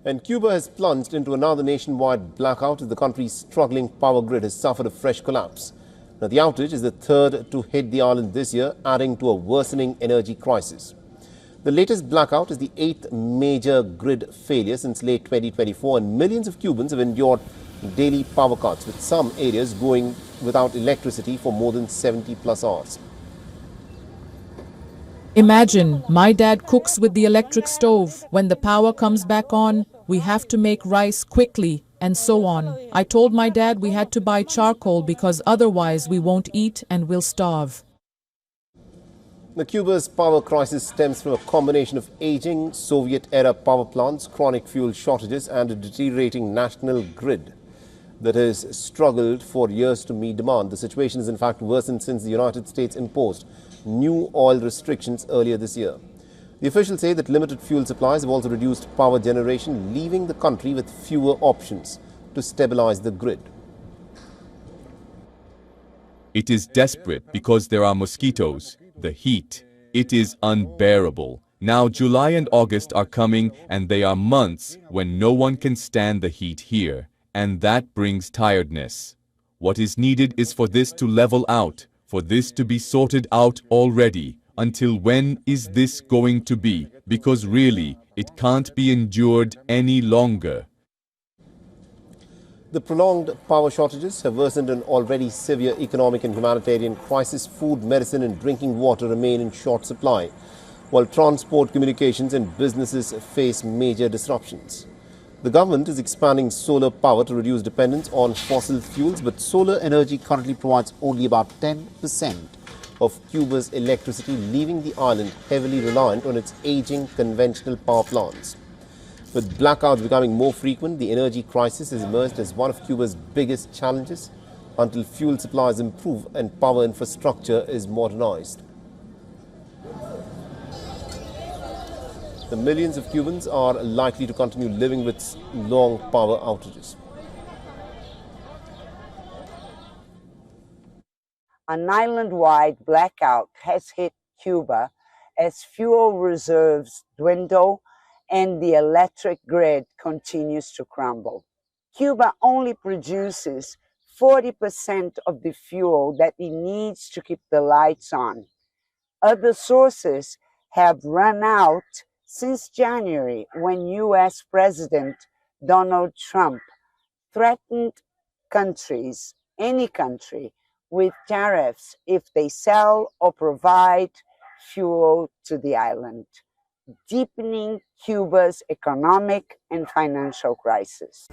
And Cuba has plunged into another nationwide blackout as the country's struggling power grid has suffered a fresh collapse. Now, the outage is the third to hit the island this year, adding to a worsening energy crisis. The latest blackout is the eighth major grid failure since late 2024, and millions of Cubans have endured daily power cuts, with some areas going without electricity for more than 70 plus hours. Imagine, my dad cooks with the electric stove. When the power comes back on, we have to make rice quickly, and so on. I told my dad we had to buy charcoal because otherwise we won't eat and we'll starve. The Cuba's power crisis stems from a combination of aging Soviet-era power plants, chronic fuel shortages, and a deteriorating national grid that has struggled for years to meet demand. The situation has in fact worsened since the United States imposed new oil restrictions earlier this year. The officials say that limited fuel supplies have also reduced power generation, leaving the country with fewer options to stabilize the grid. It is desperate because there are mosquitoes, the heat. It is unbearable. Now July and August are coming, and they are months when no one can stand the heat here, and that brings tiredness. What is needed is for this to level out, for this to be sorted out already. Until when is this going to be? Because really, it can't be endured any longer. The prolonged power shortages have worsened an already severe economic and humanitarian crisis. Food, medicine and drinking water remain in short supply, while transport, communications and businesses face major disruptions. The government is expanding solar power to reduce dependence on fossil fuels, but solar energy currently provides only about 10% of Cuba's electricity, leaving the island heavily reliant on its aging conventional power plants. With blackouts becoming more frequent, the energy crisis has emerged as one of Cuba's biggest challenges until fuel supplies improve and power infrastructure is modernized. The millions of Cubans are likely to continue living with long power outages. An island-wide blackout has hit Cuba as fuel reserves dwindle and the electric grid continues to crumble. Cuba only produces 40% of the fuel that it needs to keep the lights on. Other sources have run out since January, when U.S. President Donald Trump threatened countries, any country, with tariffs if they sell or provide fuel to the island, deepening Cuba's economic and financial crisis.